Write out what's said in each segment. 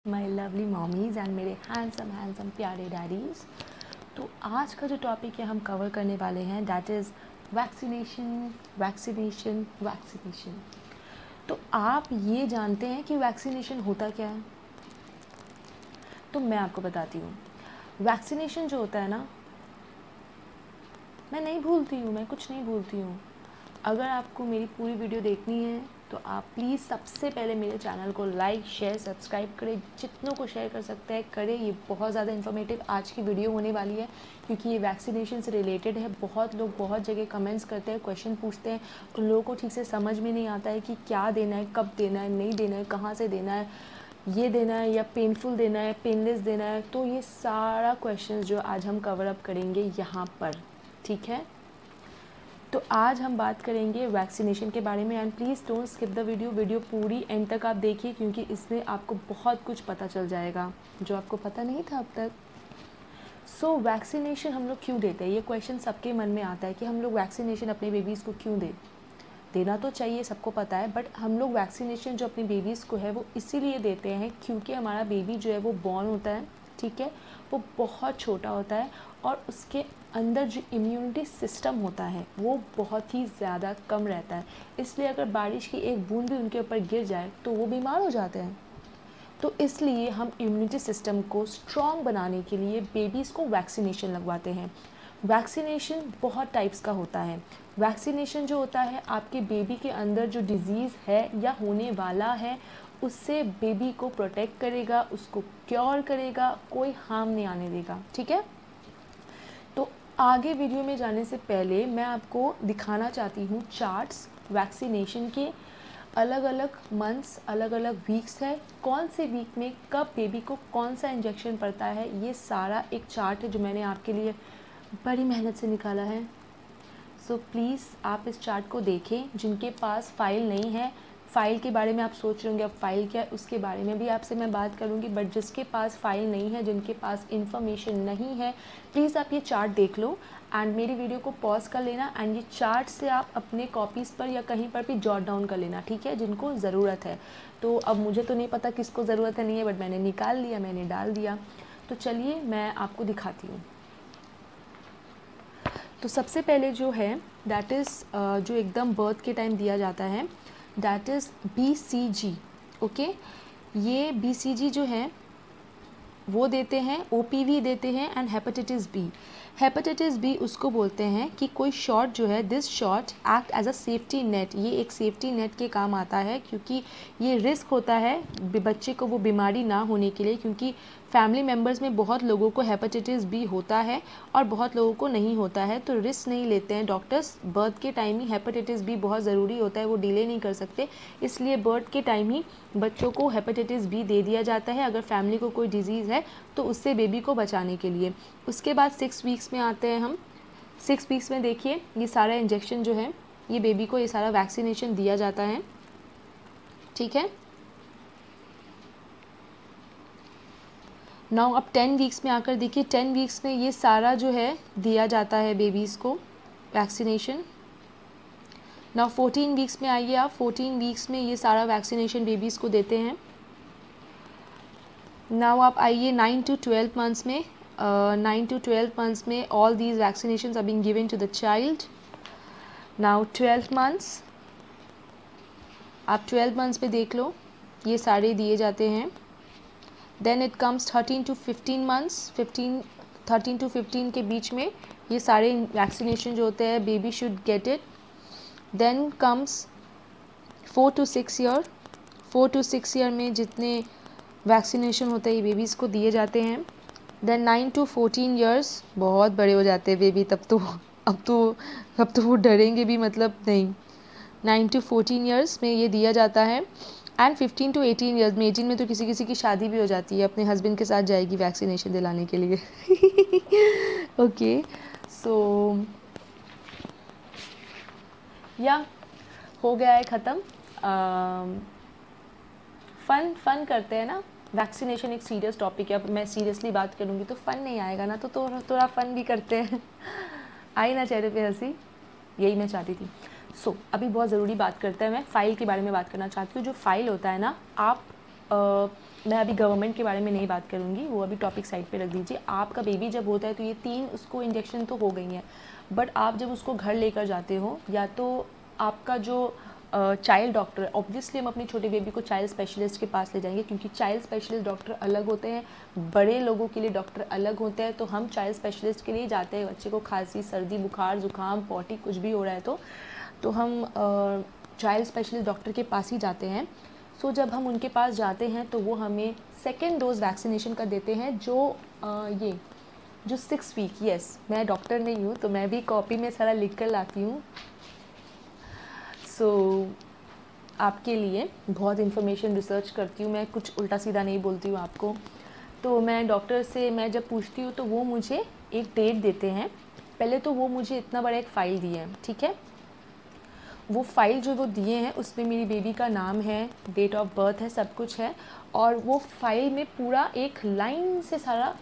My lovely mommies and मेरे handsome प्यारे daddies. तो आज का जो टॉपिक है हम कवर करने वाले हैं दैट इज़ वैक्सीनेशन। तो आप ये जानते हैं कि वैक्सीनेशन होता क्या है? तो मैं आपको बताती हूँ। वैक्सीनेशन जो होता है ना, मैं नहीं भूलती हूँ, मैं कुछ नहीं भूलती हूँ। अगर आपको मेरी पूरी वीडियो देखनी है तो आप प्लीज़ सबसे पहले मेरे चैनल को लाइक शेयर सब्सक्राइब करें, जितनों को शेयर कर सकते हैं करें। ये बहुत ज़्यादा इन्फॉर्मेटिव आज की वीडियो होने वाली है क्योंकि ये वैक्सीनेशन से रिलेटेड है। बहुत लोग बहुत जगह कमेंट्स करते हैं, क्वेश्चन पूछते हैं, उन लोगों को ठीक से समझ में नहीं आता है कि क्या देना है, कब देना है, नहीं देना है, कहाँ से देना है, ये देना है या पेनफुल देना है, पेनलेस देना है। तो ये सारा क्वेश्चन जो आज हम कवर अप करेंगे यहाँ पर, ठीक है। तो आज हम बात करेंगे वैक्सीनेशन के बारे में and please don't skip the video पूरी एंड तक आप देखिए क्योंकि इसमें आपको बहुत कुछ पता चल जाएगा जो आपको पता नहीं था अब तक। सो वैक्सीनेशन हम लोग क्यों देते हैं, ये क्वेश्चन सबके मन में आता है कि हम लोग वैक्सीनेशन अपने बेबीज़ को क्यों देना तो चाहिए, सबको पता है, बट हम लोग वैक्सीनेशन जो अपने बेबीज़ को है वो इसीलिए देते हैं क्योंकि हमारा बेबी जो है वो बॉर्न होता है, ठीक है, वो बहुत छोटा होता है और उसके अंदर जो इम्यूनिटी सिस्टम होता है वो बहुत ही ज़्यादा कम रहता है। इसलिए अगर बारिश की एक बूंद भी उनके ऊपर गिर जाए तो वो बीमार हो जाते हैं। तो इसलिए हम इम्यूनिटी सिस्टम को स्ट्रॉन्ग बनाने के लिए बेबीज़ को वैक्सीनेशन लगवाते हैं। वैक्सीनेशन बहुत टाइप्स का होता है। वैक्सीनेशन जो होता है आपके बेबी के अंदर जो डिज़ीज़ है या होने वाला है उससे बेबी को प्रोटेक्ट करेगा, उसको क्योर करेगा, कोई हार्म नहीं आने देगा, ठीक है। तो आगे वीडियो में जाने से पहले मैं आपको दिखाना चाहती हूँ चार्ट्स वैक्सीनेशन के। अलग अलग मंथ्स, अलग अलग वीक्स है, कौन से वीक में कब बेबी को कौन सा इंजेक्शन पड़ता है, ये सारा एक चार्ट है जो मैंने आपके लिए बड़ी मेहनत से निकाला है। सो प्लीज़ आप इस चार्ट को देखें। जिनके पास फ़ाइल नहीं है, फ़ाइल के बारे में आप सोच रहे होंगे अब फ़ाइल क्या है, उसके बारे में भी आपसे मैं बात करूँगी, बट जिसके पास फ़ाइल नहीं है, जिनके पास इन्फॉर्मेशन नहीं है, प्लीज़ आप ये चार्ट देख लो एंड मेरी वीडियो को पॉज कर लेना एंड ये चार्ट से आप अपने कॉपीज़ पर या कहीं पर भी जॉट डाउन कर लेना, ठीक है, जिनको ज़रूरत है। तो अब मुझे तो नहीं पता किसको ज़रूरत है नहीं है, बट मैंने निकाल लिया, मैंने डाल दिया। तो चलिए मैं आपको दिखाती हूँ। तो सबसे पहले जो है दैट इज़ जो एकदम बर्थ के टाइम दिया जाता है दैट इज़ BCG, ओके। ये BCG जो है वो देते हैं, OPV देते हैं and hepatitis B. Hepatitis B उसको बोलते हैं कि कोई शॉट जो है, this shot act as a safety net, ये एक सेफ्टी नेट के काम आता है क्योंकि ये रिस्क होता है बच्चे को वो बीमारी ना होने के लिए, क्योंकि फैमिली मेम्बर्स में बहुत लोगों को हेपेटाइटिस बी होता है और बहुत लोगों को नहीं होता है, तो रिस्क नहीं लेते हैं डॉक्टर्स। बर्थ के टाइम ही हेपेटाइटिस बी बहुत ज़रूरी होता है, वो डिले नहीं कर सकते, इसलिए बर्थ के टाइम ही बच्चों को हेपेटाइटिस बी दे दिया जाता है अगर फैमिली को कोई डिजीज़ है तो उससे बेबी को बचाने के लिए। उसके बाद 6 वीक्स में आते हैं हम। 6 वीक्स में देखिए ये सारा इंजेक्शन जो है ये बेबी को ये सारा वैक्सीनेशन दिया जाता है, ठीक है। नाउ अब 10 वीक्स में आकर देखिए 10 वीक्स में ये सारा जो है दिया जाता है बेबीज़ को वैक्सीनेशन। नाउ 14 वीक्स में आइए आप, 14 वीक्स में ये सारा वैक्सीनेशन बेबीज़ को देते हैं। नाउ आप आइए 9 to 12 मंथ्स में, 9 to 12 मंथ्स में all these vaccinations are being given to the child. Now 12 months, आप 12 मंथ्स में देख लो ये सारे दिए जाते हैं। Then it comes 13 to 15 months, 13 to 15 के बीच में ये सारे वैक्सीनेशन जो होते हैं baby should get it. Then comes 4 to 6 year, 4 to 6 year में जितने वैक्सीनेशन होते हैं ये बेबीज़ को दिए जाते हैं। देन 9 to 14 ईयर्स, बहुत बड़े हो जाते हैं बेबी तब तो, अब तो वो डरेंगे भी, मतलब नहीं। 9 to 14 ईयर्स में ये दिया जाता है एंड 15 to 18 ईयर्स में, 18 में तो किसी किसी की शादी भी हो जाती है, अपने हस्बैंड के साथ जाएगी वैक्सीनेशन दिलाने के लिए। ओके, सो या हो गया है ख़त्म। फन करते हैं ना, वैक्सीनेशन एक सीरियस टॉपिक है, अब मैं सीरियसली बात करूँगी तो फ़न नहीं आएगा ना, तो थोड़ा फ़न भी करते हैं। आई ना चेहरे पे हंसी, यही मैं चाहती थी। सो अभी बहुत ज़रूरी बात करते हैं, मैं फ़ाइल के बारे में बात करना चाहती हूँ। जो फ़ाइल होता है ना, आप मैं अभी गवर्नमेंट के बारे में नहीं बात करूँगी, वो अभी टॉपिक साइड पे रख दीजिए। आपका बेबी जब होता है तो ये 3 उसको इंजेक्शन तो हो गई हैं, बट आप जब उसको घर लेकर जाते हो, या तो आपका जो चाइल्ड डॉक्टर, ऑब्वियसली हम अपनी छोटे बेबी को चाइल्ड स्पेशलिस्ट के पास ले जाएंगे, क्योंकि चाइल्ड स्पेशलिस्ट डॉक्टर अलग होते हैं, बड़े लोगों के लिए डॉक्टर अलग होते हैं। तो हम चाइल्ड स्पेशलिस्ट के लिए जाते हैं, बच्चे को खांसी, सर्दी, बुखार, जुकाम, पॉटी कुछ भी हो रहा है तो हम चाइल्ड स्पेशलिस्ट डॉक्टर के पास ही जाते हैं। सो जब हम उनके पास जाते हैं तो वो हमें सेकेंड डोज वैक्सीनेशन का देते हैं, जो 6 वीक, यस, मैं डॉक्टर नहीं हूँ तो मैं भी कॉपी में सारा लिख कर लाती हूँ। आपके लिए बहुत इन्फॉर्मेशन रिसर्च करती हूँ मैं, कुछ उल्टा सीधा नहीं बोलती हूँ आपको। तो मैं डॉक्टर से मैं जब पूछती हूँ तो वो मुझे एक डेट देते हैं। पहले तो वो मुझे इतना बड़ा एक फ़ाइल दिए हैं, ठीक है। वो फाइल जो वो दिए हैं उसमें मेरी बेबी का नाम है, डेट ऑफ बर्थ है, सब कुछ है। और वो फाइल में पूरा एक लाइन से सारा,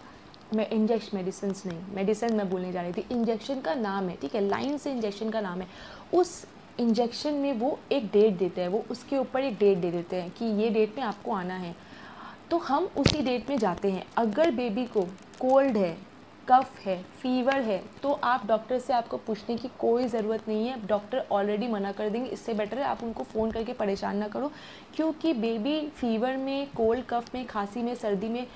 मेडिसिन मैं बोलने जा रही थी, इंजेक्शन का नाम है, ठीक है, लाइन से इंजेक्शन का नाम है। उस इंजेक्शन में वो एक डेट देते हैं, वो उसके ऊपर एक डेट दे देते हैं कि ये डेट में आपको आना है। तो हम उसी डेट में जाते हैं। अगर बेबी को कोल्ड है, कफ है, फीवर है, तो आप डॉक्टर से आपको पूछने की कोई ज़रूरत नहीं है, डॉक्टर ऑलरेडी मना कर देंगे। इससे बेटर है आप उनको फ़ोन करके परेशान ना करो, क्योंकि बेबी फीवर में, कोल्ड कफ में, खांसी में, सर्दी में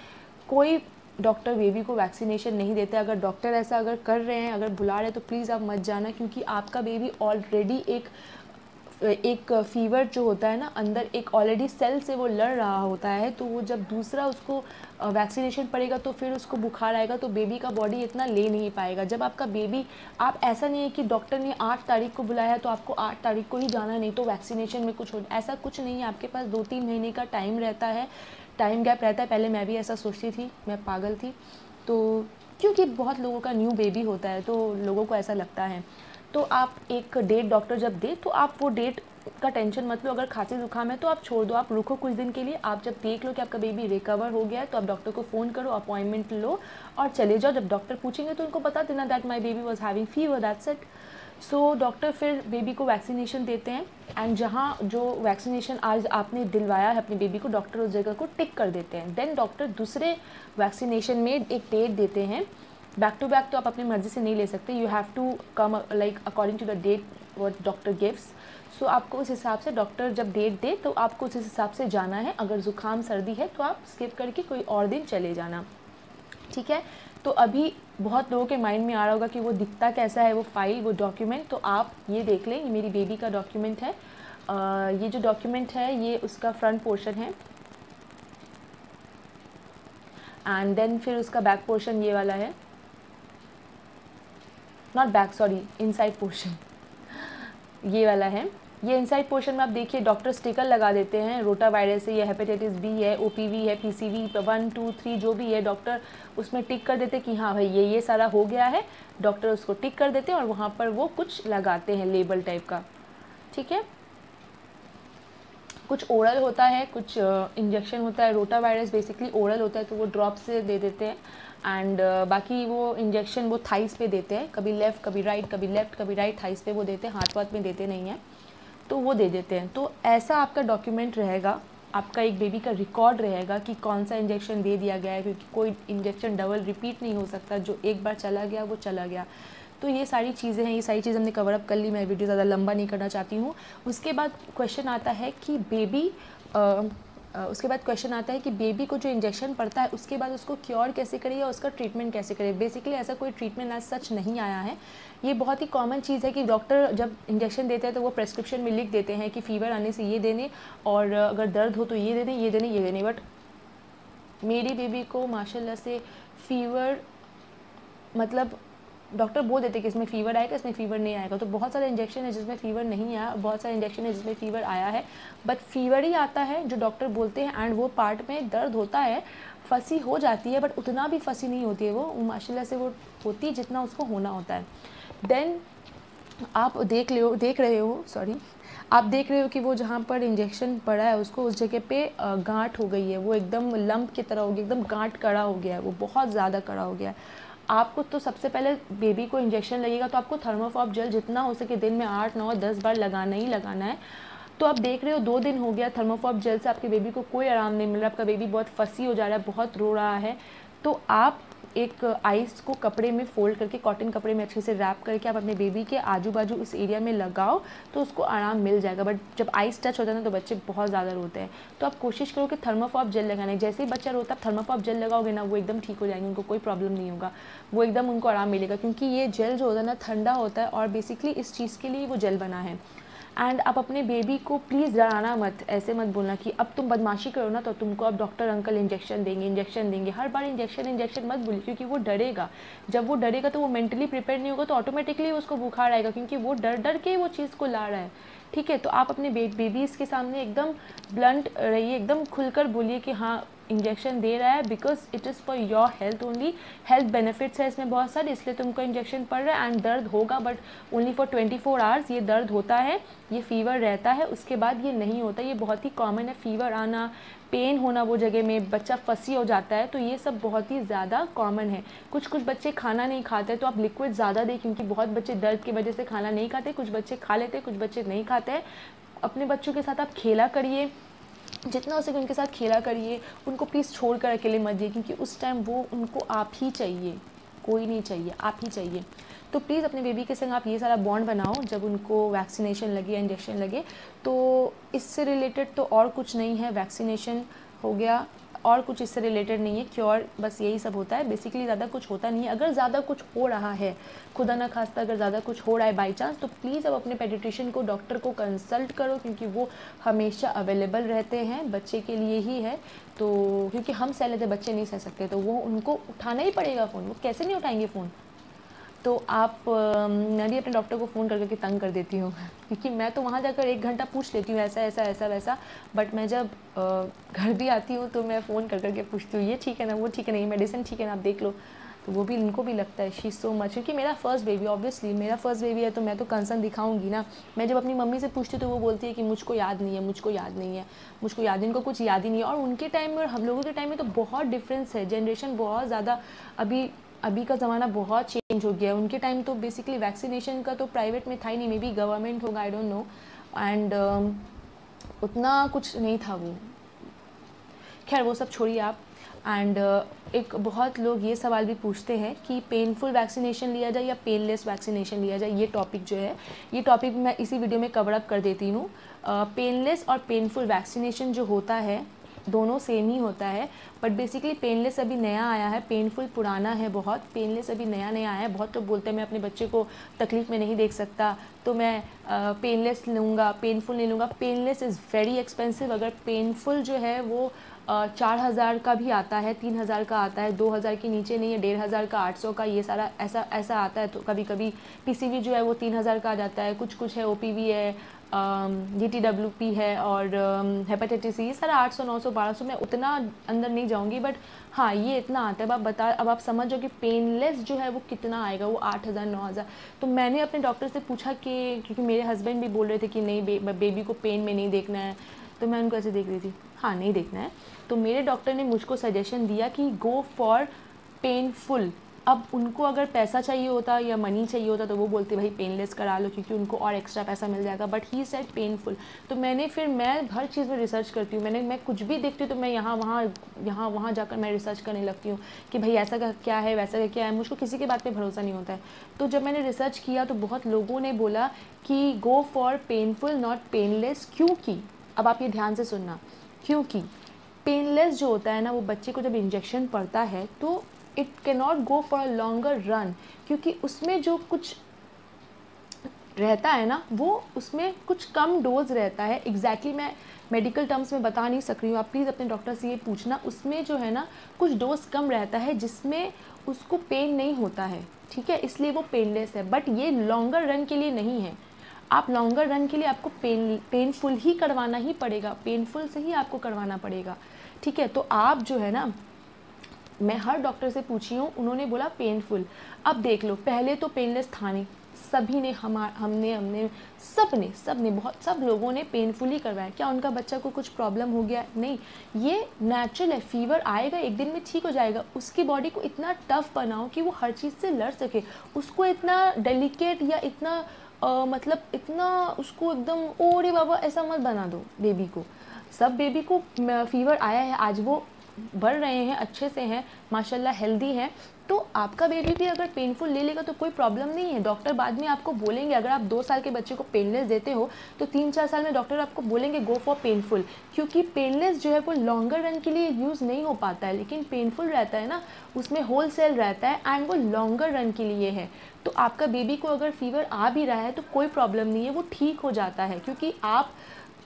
कोई डॉक्टर बेबी को वैक्सीनेशन नहीं देता। अगर डॉक्टर ऐसा अगर कर रहे हैं, अगर बुला रहे हैं, तो प्लीज़ आप मत जाना, क्योंकि आपका बेबी ऑलरेडी एक फ़ीवर जो होता है ना अंदर, एक ऑलरेडी सेल से वो लड़ रहा होता है। तो वो जब दूसरा उसको वैक्सीनेशन पड़ेगा तो फिर उसको बुखार आएगा, तो बेबी का बॉडी इतना ले नहीं पाएगा। जब आपका बेबी, आप ऐसा नहीं है कि डॉक्टर ने 8 तारीख को बुलाया है तो आपको 8 तारीख को ही जाना, नहीं तो वैक्सीनेशन में कुछ हो, ऐसा कुछ नहीं है। आपके पास 2-3 महीने का टाइम रहता है, टाइम गैप रहता है। पहले मैं भी ऐसा सोचती थी, मैं पागल थी, तो क्योंकि बहुत लोगों का न्यू बेबी होता है तो लोगों को ऐसा लगता है। तो आप एक डेट डॉक्टर जब दे तो आप वो डेट का टेंशन मत लो। अगर खांसी जुकाम है तो आप छोड़ दो, आप रुको कुछ दिन के लिए। आप जब देख लो कि आपका बेबी रिकवर हो गया है तो आप डॉक्टर को फ़ोन करो, अपॉइंटमेंट लो और चले जाओ। जब डॉक्टर पूछेंगे तो उनको बता देना that my baby was having fever, that's it. So doctor फिर बेबी को वैक्सीनेशन देते हैं, एंड जहाँ जो वैक्सीनेशन आज आपने दिलवाया है अपने बेबी को, डॉक्टर उस जगह को टिक कर देते हैं। देन डॉक्टर दूसरे वैक्सीनेशन में एक डेट देते हैं। बैक टू बैक तो आप अपनी मर्ज़ी से नहीं ले सकते, you have to come like according to the date what doctor gives. So आपको उस हिसाब से, डॉक्टर जब डेट दे तो आपको उस हिसाब से जाना है। अगर ज़ुकाम सर्दी है तो आप स्किप करके कोई और दिन चले जाना, ठीक है। तो अभी बहुत लोगों के माइंड में आ रहा होगा कि वो दिखता कैसा है, वो फाइल, वो डॉक्यूमेंट। तो आप ये देख लें, ये मेरी बेबी का डॉक्यूमेंट है। ये जो डॉक्यूमेंट है ये उसका फ्रंट पोर्शन है, एंड देन फिर उसका बैक पोर्शन ये वाला है, not back, sorry, inside portion ये वाला है। ये इनसाइड पोर्शन में आप देखिए डॉक्टर स्टिकर लगा देते हैं, रोटा वायरस है या हेपेटाइटिस बी है, ओपीवी है, पीसीवी 1, 2, 3 जो भी है, डॉक्टर उसमें टिक कर देते कि हाँ भाई ये सारा हो गया है। डॉक्टर उसको टिक कर देते हैं और वहाँ पर वो कुछ लगाते हैं लेबल टाइप का, ठीक है। कुछ ओरल होता है, कुछ इंजेक्शन होता है। रोटा वायरस बेसिकली ओरल होता है तो वो ड्रॉप से दे देते हैं, एंड बाकी वो इंजेक्शन वो थाइस पे देते हैं, कभी लेफ़्ट कभी राइट, कभी लेफ़्ट कभी राइट, थाइस पे वो देते हैं, हाथ वाथ में देते नहीं हैं, तो वो दे देते हैं। तो ऐसा आपका डॉक्यूमेंट रहेगा, आपका एक बेबी का रिकॉर्ड रहेगा कि कौन सा इंजेक्शन दे दिया गया है, क्योंकि कोई इंजेक्शन डबल रिपीट नहीं हो सकता, जो एक बार चला गया वो चला गया। तो ये सारी चीज़ें हैं, ये सारी चीज़ हमने कवर अप कर ली, मैं वीडियो ज़्यादा लंबा नहीं करना चाहती हूँ। उसके बाद क्वेश्चन आता है कि बेबी को जो इंजेक्शन पड़ता है उसके बाद उसको क्योर कैसे करें या उसका ट्रीटमेंट कैसे करें। बेसिकली ऐसा कोई ट्रीटमेंट आज सच नहीं आया है। ये बहुत ही कॉमन चीज़ है कि डॉक्टर जब इंजेक्शन देते हैं तो वो प्रेस्क्रिप्शन में लिख देते हैं कि फ़ीवर आने से ये देने, और अगर दर्द हो तो ये देने, ये देने, ये देने। बट मेरी बेबी को माशाल्लाह से फ़ीवर, मतलब डॉक्टर बोल देते कि इसमें फ़ीवर आएगा, इसमें फ़ीवर नहीं आएगा। तो बहुत सारे इंजेक्शन है जिसमें फ़ीवर नहीं आया, बहुत सारे इंजेक्शन है जिसमें फ़ीवर आया है, बट फ़ीवर ही आता है जो डॉक्टर बोलते हैं। एंड वो पार्ट में दर्द होता है, फंसी हो जाती है, बट उतना भी फंसी नहीं होती है वो माशाल्लाह से, वो होती है जितना उसको होना होता है। देन आप देख रहे हो कि वो जहाँ पर इंजेक्शन पड़ा है उसको उस जगह पे गांठ हो गई है, वो एकदम लंप की तरह हो गई, एकदम गांठ कड़ा हो गया है, वो बहुत ज़्यादा कड़ा हो गया है। आपको तो सबसे पहले बेबी को इंजेक्शन लगेगा तो आपको थर्मोफॉब जेल जितना हो सके दिन में 8, 9, 10 बार लगाना ही लगाना है। तो आप देख रहे हो 2 दिन हो गया थर्मोफॉब जेल से आपके बेबी को कोई आराम नहीं मिल रहा, आपका बेबी बहुत फंसी हो जा रहा है, बहुत रो रहा है, तो आप एक आइस को कपड़े में फ़ोल्ड करके, कॉटन कपड़े में अच्छे से रैप करके आप अपने बेबी के आजू बाजू इस एरिया में लगाओ तो उसको आराम मिल जाएगा। बट जब आइस टच होता है ना तो बच्चे बहुत ज़्यादा रोते हैं, तो आप कोशिश करो कि थर्मोफॉब जेल लगाना। जैसे ही बच्चा रोता है आप थर्मोफॉब जेल लगाओगे ना, वो एकदम ठीक हो जाएंगे, उनको कोई प्रॉब्लम नहीं होगा, वो एकदम उनको आराम मिलेगा, क्योंकि ये जेल जो होता है ना ठंडा होता है और बेसिकली इस चीज़ के लिए वो जेल बना है। एंड आप अपने बेबी को प्लीज़ डराना मत, ऐसे मत बोलना कि अब तुम बदमाशी करो ना तो तुमको अब डॉक्टर अंकल इंजेक्शन देंगे, हर बार इंजेक्शन मत बोलिए, क्योंकि वो डरेगा। जब वो डरेगा तो वो मेंटली प्रिपेयर नहीं होगा, तो ऑटोमेटिकली उसको बुखार आएगा, क्योंकि वो डर डर के वो चीज़ को ला रहा है। ठीक है, तो आप अपने बेबीज़ के सामने एकदम ब्लंट रहिए, एकदम खुलकर बोलिए कि हाँ इंजेक्शन दे रहा है because it is for your health only, health benefits है इसमें बहुत सारे, इसलिए तुमको इंजेक्शन पड़ रहा है। एंड दर्द होगा बट ओनली फॉर 24 आवर्स ये दर्द होता है, ये फीवर रहता है, उसके बाद ये नहीं होता, ये बहुत ही कॉमन है। फीवर आना, पेन होना वो जगह में, बच्चा फंसी हो जाता है, तो ये सब बहुत ही ज़्यादा कॉमन है। कुछ बच्चे खाना नहीं खाते तो आप लिक्विड ज़्यादा दें, क्योंकि बहुत बच्चे दर्द की वजह से खाना नहीं खाते, कुछ बच्चे खा लेते, कुछ बच्चे नहीं खाते हैं। अपने बच्चों के साथ आप खेला करिए, जितना हो सके उनके साथ खेला करिए, उनको प्लीज़ छोड़ कर अकेले मत जाइए, क्योंकि उस टाइम वो उनको आप ही चाहिए, कोई नहीं चाहिए, आप ही चाहिए। तो प्लीज़ अपने बेबी के संग आप ये सारा बॉन्ड बनाओ जब उनको वैक्सीनेशन लगे या इंजेक्शन लगे। तो इससे रिलेटेड तो और कुछ नहीं है, वैक्सीनेशन हो गया और कुछ इससे रिलेटेड नहीं है, क्योर बस यही सब होता है बेसिकली, ज़्यादा कुछ होता नहीं है। अगर ज़्यादा कुछ हो रहा है, खुदा ना खास्ता अगर ज़्यादा कुछ हो रहा है बाई चांस, तो प्लीज़ अब अपने पेडिट्रिशियन को, डॉक्टर को कंसल्ट करो, क्योंकि वो हमेशा अवेलेबल रहते हैं, बच्चे के लिए ही है। तो क्योंकि हम सह लेते, बच्चे नहीं सह सकते, तो वो उनको उठाना ही पड़ेगा फ़ोन, वो कैसे नहीं उठाएंगे फ़ोन। तो आप मैं भी अपने डॉक्टर को फ़ोन करके तंग कर देती हूँ, क्योंकि मैं तो वहाँ जाकर 1 घंटा पूछ लेती हूँ ऐसा वैसा, बट मैं जब घर भी आती हूँ तो मैं फ़ोन करके पूछती हूँ ये ठीक है ना, वो ठीक है ना, ये मेडिसिन ठीक है ना, आप देख लो। तो वो भी, उनको भी लगता है शी सो मच, क्योंकि मेरा फर्स्ट बेबी, ऑब्वियसली मेरा फर्स्ट बेबी है, तो मैं तो कंसर्न दिखाऊंगी ना। मैं जब अपनी मम्मी से पूछती हूँ तो वो बोलती है कि मुझको याद नहीं है, इनको कुछ याद ही नहीं है। और उनके टाइम में और हम लोगों के टाइम में तो बहुत डिफरेंस है, जनरेशन बहुत ज़्यादा, अभी का ज़माना बहुत चेंज हो गया है। उनके टाइम तो बेसिकली वैक्सीनेशन का तो प्राइवेट में था ही नहीं, मे बी गवर्नमेंट होगा, आई डोंट नो, एंड उतना कुछ नहीं था वो। खैर वो सब छोड़िए आप। एंड एक बहुत लोग ये सवाल भी पूछते हैं कि पेनफुल वैक्सीनेशन लिया जाए या पेनलेस वैक्सीनेशन लिया जाए। ये टॉपिक जो है, ये टॉपिक मैं इसी वीडियो में कवर अप कर देती हूँ। पेनलेस और पेनफुल वैक्सीनेशन जो होता है दोनों सेम ही होता है, बट बेसिकली पेनलेस अभी नया आया है, पेनफुल पुराना है बहुत। पेनलेस अभी नया आया है। बहुत लोग बोलते हैं मैं अपने बच्चे को तकलीफ़ में नहीं देख सकता तो मैं पेनलेस लूँगा, पेनफुल नहीं लूँगा। Painless is very expensive. अगर पेनफुल जो है वो 4000 का भी आता है, 3000 का आता है, 2000 के नीचे नहीं है, 1500 का, 800 का, ये सारा ऐसा आता है। तो कभी कभी पीसीवी जो है वो 3000 का आ जाता है, कुछ है, ओपीवी है, GTWP है, और हेपेटाइटिस सी, ये सारा 800 900 1200, मैं उतना अंदर नहीं जाऊंगी, बट हाँ ये इतना आता है। अब आप समझो कि पेनलेस जो है वो कितना आएगा, वो 8000 9000। तो मैंने अपने डॉक्टर से पूछा कि, क्योंकि मेरे हस्बैंड भी बोल रहे थे कि नहीं बेबी को पेन में नहीं देखना है, तो मैं उनको ऐसे देख रही थी, हाँ नहीं देखना है। तो मेरे डॉक्टर ने मुझको सजेशन दिया कि गो फॉर पेनफुल। अब उनको अगर पैसा चाहिए होता या मनी चाहिए होता तो वो बोलते भाई पेनलेस करा लो, क्योंकि उनको और एक्स्ट्रा पैसा मिल जाएगा, बट ही सेड पेनफुल। तो मैं हर चीज़ में रिसर्च करती हूँ, मैं कुछ भी देखती हूँ तो मैं यहाँ वहाँ जाकर मैं रिसर्च करने लगती हूँ कि भाई ऐसा का क्या है, वैसा का क्या है। मुझको किसी की बात पे भरोसा नहीं होता है। तो जब मैंने रिसर्च किया तो बहुत लोगों ने बोला कि go for painful not painless. क्योंकि अब आप ये ध्यान से सुनना, क्योंकि पेनलेस जो होता है ना, वो बच्चे को जब इंजेक्शन पड़ता है तो it can not go for a longer run, क्योंकि उसमें जो कुछ रहता है ना, वो उसमें कुछ कम डोज रहता है। एग्जैक्टली मैं मेडिकल टर्म्स में बता नहीं सक रही हूँ, आप प्लीज़ अपने डॉक्टर से ये पूछना। उसमें जो है ना कुछ डोज कम रहता है जिसमें उसको पेन नहीं होता है, ठीक है, इसलिए वो पेनलेस है। बट ये लॉन्गर रन के लिए नहीं है। आप लॉन्गर रन के लिए आपको पेनफुल ही करवाना ही पड़ेगा, पेनफुल से ही आपको करवाना पड़ेगा, ठीक है। तो आप जो है ना, मैं हर डॉक्टर से पूछी हूँ, उन्होंने बोला पेनफुल। अब देख लो, पहले तो पेनलेस था नहीं, सभी ने हमने सब लोगों ने पेनफुल ही करवाया। क्या उनका बच्चा को कुछ प्रॉब्लम हो गया? नहीं, ये नेचुरल है। फीवर आएगा, एक दिन में ठीक हो जाएगा। उसकी बॉडी को इतना टफ बनाओ कि वो हर चीज़ से लड़ सके, उसको इतना डेलिकेट या इतना मतलब इतना उसको एकदम ओरे बाबा ऐसा मत बना दो बेबी को। सब बेबी को फीवर आया है, आज वो बढ़ रहे हैं, अच्छे से हैं, माशाल्लाह हेल्दी हैं, तो आपका बेबी भी अगर पेनफुल ले लेगा तो कोई प्रॉब्लम नहीं है। डॉक्टर बाद में आपको बोलेंगे, अगर आप 2 साल के बच्चे को पेनलेस देते हो तो 3-4 साल में डॉक्टर आपको बोलेंगे गो फॉर पेनफुल, क्योंकि पेनलेस जो है वो लॉन्गर रन के लिए यूज़ नहीं हो पाता है, लेकिन पेनफुल रहता है ना, उसमें होल सेल रहता है एंड वो लॉन्गर रन के लिए है। तो आपका बेबी को अगर फीवर आ भी रहा है तो कोई प्रॉब्लम नहीं है, वो ठीक हो जाता है, क्योंकि आप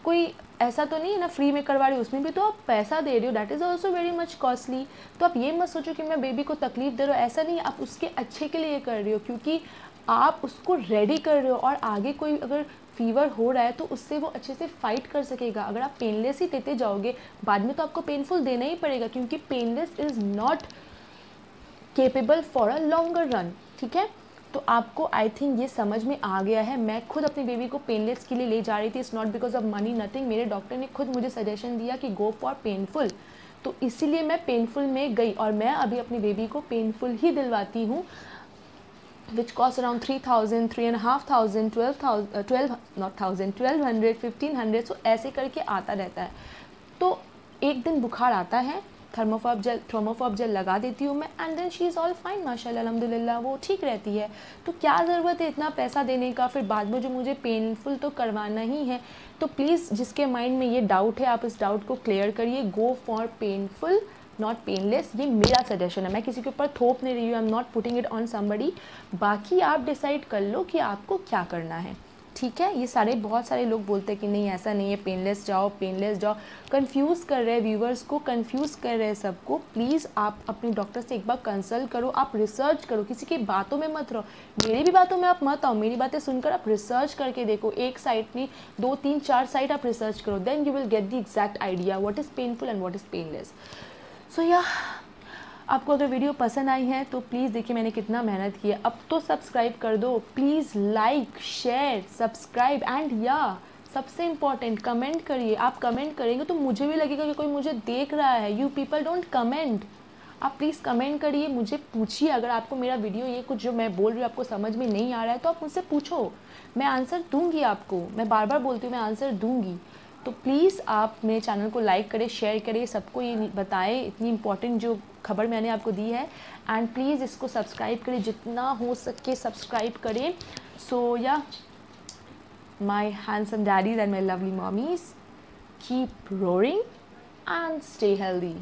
कोई ऐसा तो नहीं है ना फ्री में करवा रही हो, उसमें भी तो आप पैसा दे रहे हो, that is also very much costly. तो आप ये मत सोचो कि मैं बेबी को तकलीफ़ दे रहा हूँ, ऐसा नहीं, आप उसके अच्छे के लिए कर रहे हो, क्योंकि आप उसको रेडी कर रहे हो और आगे कोई अगर फीवर हो रहा है तो उससे वो अच्छे से फाइट कर सकेगा। अगर आप पेनलेस ही देते जाओगे बाद में तो आपको पेनफुल देना ही पड़ेगा, क्योंकि painless is not capable for a longer run, ठीक है। तो आपको आई थिंक ये समझ में आ गया है। मैं खुद अपनी बेबी को पेनलेस के लिए ले जा रही थी, it's not because of money nothing, मेरे डॉक्टर ने खुद मुझे सजेशन दिया कि गो फॉर पेनफुल, तो इसीलिए मैं पेनफुल में गई और मैं अभी अपनी बेबी को पेनफुल ही दिलवाती हूँ, which cost around 3,000, 3,500, 1200, 1,500, सो ऐसे करके आता रहता है। तो एक दिन बुखार आता है, थर्मोफॉब जेल लगा देती हूँ मैं and then she is all fine, माशाल्लाह अल्हम्दुलिल्लाह वो ठीक रहती है। तो क्या ज़रूरत है इतना पैसा देने का, फिर बाद में जो मुझे पेनफुल तो करवाना ही है। तो प्लीज़ जिसके माइंड में ये डाउट है आप इस डाउट को क्लियर करिए, go for painful not painless, ये मेरा सजेशन है, मैं किसी के ऊपर थोप नहीं रही हूँ, I am not putting it on somebody, बाकी आप डिसाइड कर लो कि आपको क्या करना है, ठीक है। ये बहुत सारे लोग बोलते हैं कि नहीं ऐसा नहीं है, पेनलेस जाओ, कंफ्यूज कर रहे हैं व्यूवर्स को, कंफ्यूज कर रहे हैं सबको। प्लीज़ आप अपने डॉक्टर से एक बार कंसल्ट करो, आप रिसर्च करो, किसी की बातों में मत रहो, मेरी भी बातों में आप मत आओ, मेरी बातें सुनकर आप रिसर्च करके देखो, एक साइट नहीं 2, 3, 4 साइट आप रिसर्च करो, then you will get the exact idea what is painful and what is painless. So या आपको अगर वीडियो पसंद आई है तो प्लीज़ देखिए मैंने कितना मेहनत की है, अब तो सब्सक्राइब कर दो please, like share subscribe and या सबसे इम्पॉर्टेंट कमेंट करिए। आप कमेंट करेंगे तो मुझे भी लगेगा कि कोई मुझे देख रहा है। यू पीपल डोंट कमेंट, आप प्लीज़ कमेंट करिए, मुझे पूछिए, अगर आपको मेरा वीडियो ये कुछ जो मैं बोल रही हूँ आपको समझ में नहीं आ रहा है तो आप मुझसे पूछो, मैं आंसर दूंगी आपको, मैं बार बार बोलती हूँ मैं आंसर दूंगी। तो प्लीज़ आप मेरे चैनल को लाइक करें, शेयर करें, सबको ये बताएं इतनी इंपॉर्टेंट जो खबर मैंने आपको दी है, एंड प्लीज़ इसको सब्सक्राइब करें, जितना हो सके सब्सक्राइब करें। सो या my handsome daddies and my lovely mommies, keep roaring and stay healthy.